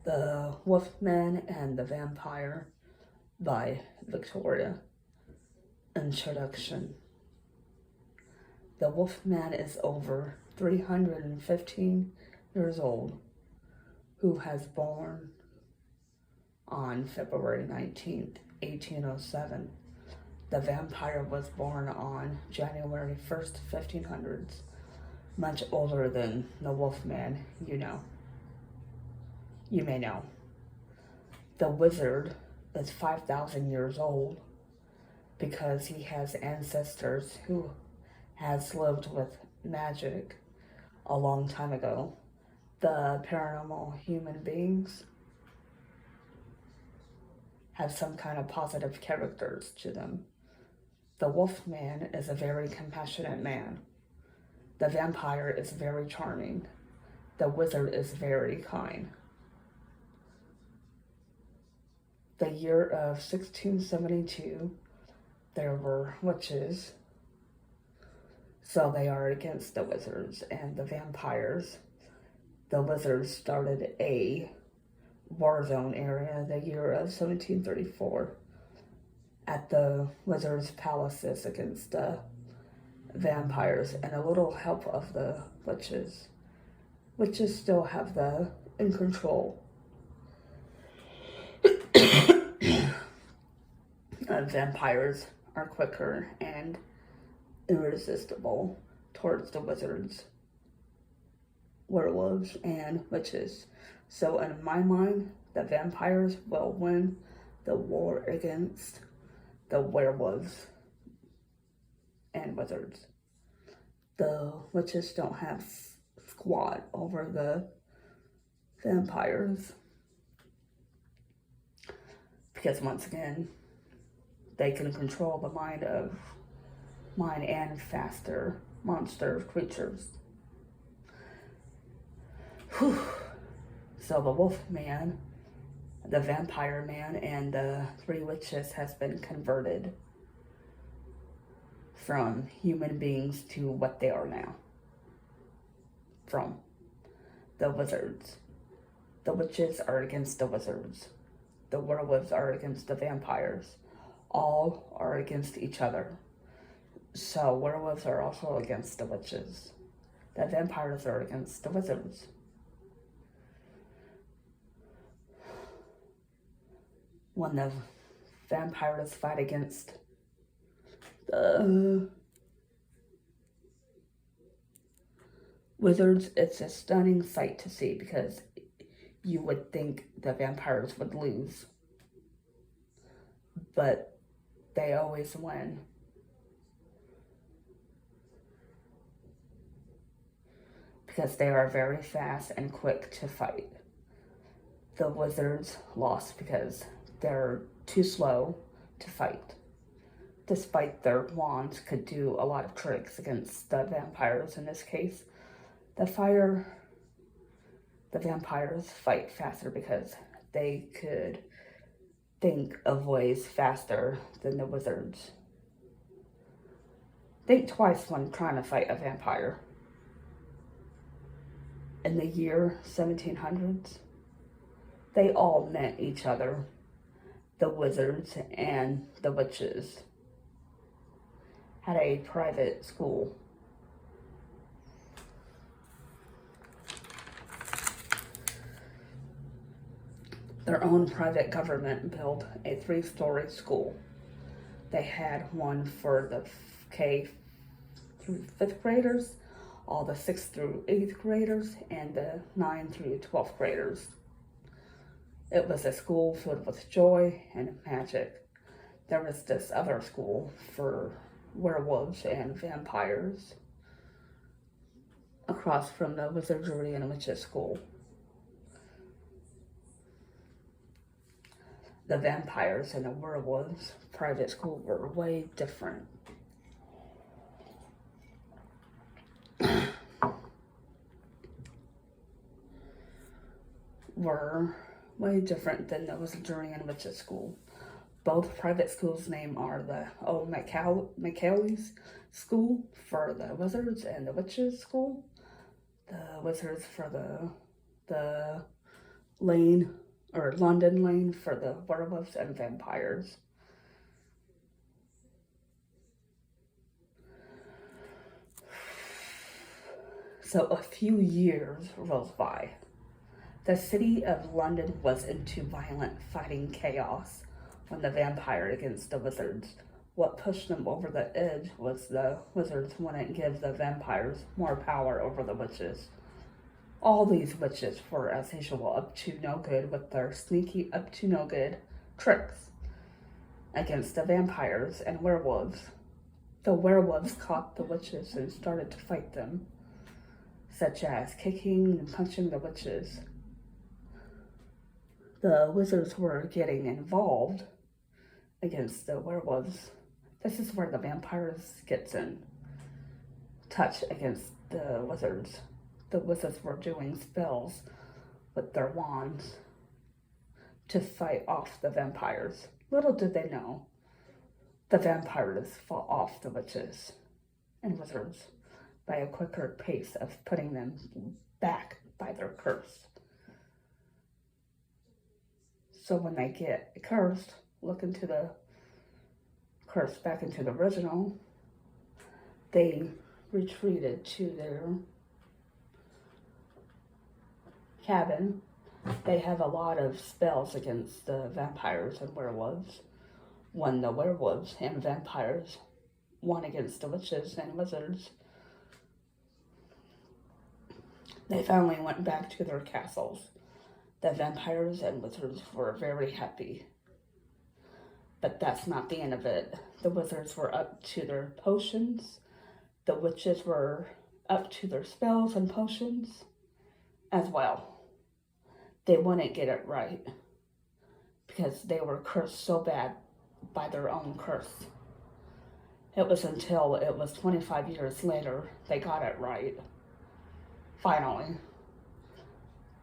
The Wolfman and the Vampire by Victoria. Introduction. The Wolfman is over 315 years old, who has born on February 19th, 1807. The vampire was born on January 1st, 1500s, much older than the Wolfman, you may know. The wizard is 5,000 years old because he has ancestors who has lived with magic a long time ago. The paranormal human beings have some kind of positive characters to them. The Wolfman is a very compassionate man. The vampire is very charming. The wizard is very kind. The year of 1672, there were witches, so they are against the wizards and the vampires. The wizards started a war zone area the year of 1734 at the wizards' palaces against the vampires, and a little help of the witches. Witches still have the in control. Vampires are quicker and irresistible towards the wizards, werewolves, and witches. So in my mind, the vampires will win the war against the werewolves and wizards. The witches don't have squat over the vampires because once again, they can control the mind and faster monster creatures. Whew. So the Wolfman, the Vampire Man, and the three witches has been converted from human beings to what they are now. From the wizards. The witches are against the wizards. The werewolves are against the vampires. All are against each other. So werewolves are also against the witches. The vampires are against the wizards. When the vampires fight against the wizards, it's a stunning sight to see because you would think the vampires would lose. But they always win. Because they are very fast and quick to fight. The wizards lost because they're too slow to fight. Despite their wands could do a lot of tricks against the vampires in this case. The vampires fight faster because they could think of ways faster than the wizards. Think twice when trying to fight a vampire. In the year 1700s, they all met each other, the wizards and the witches had a private school. Their own private government built a 3-story school. They had one for the K through 5th graders, all the 6th through 8th graders, and the 9th through 12th graders. It was a school filled with joy and magic. There was this other school for werewolves and vampires across from the wizardry and witches school. The vampires and the werewolves private school were way different. Were way different than the wizardry and witches school. Both private schools' name are the Old McCaley's School for the wizards and the witches school. The wizards for the lane, or London lane, for the werewolves and vampires. So a few years rolls by. The city of London was into violent fighting chaos when the vampire against the wizards. What pushed them over the edge was the wizards wouldn't give the vampires more power over the witches. All these witches were, as usual, up to no good with their sneaky, up to no good tricks against the vampires and werewolves. The werewolves caught the witches and started to fight them, such as kicking and punching the witches. The wizards were getting involved against the werewolves. This is where the vampires gets in touch against the wizards. The wizards were doing spells with their wands to fight off the vampires. Little did they know, the vampires fought off the witches and wizards by a quicker pace of putting them back by their curse. So when they get cursed, look into the curse back into the original, they retreated to their cabin. They have a lot of spells against the vampires and werewolves. When the werewolves and vampires won against the witches and wizards, they finally went back to their castles. The vampires and wizards were very happy. But that's not the end of it. The wizards were up to their potions. The witches were up to their spells and potions as well. They wouldn't get it right because they were cursed so bad by their own curse. It was until it was 25 years later they got it right. Finally,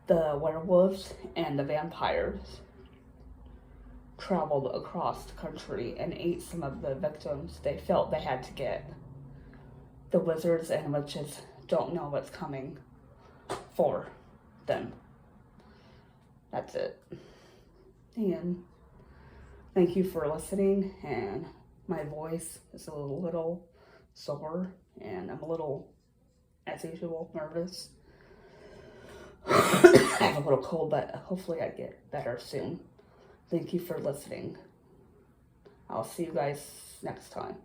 the werewolves and the vampires traveled across the country and ate some of the victims they felt they had to get. The wizards and witches don't know what's coming for them. That's it. And thank you for listening. And my voice is a little sore and I'm a little, as usual, nervous. I have a little cold, but hopefully I get better soon. Thank you for listening. I'll see you guys next time.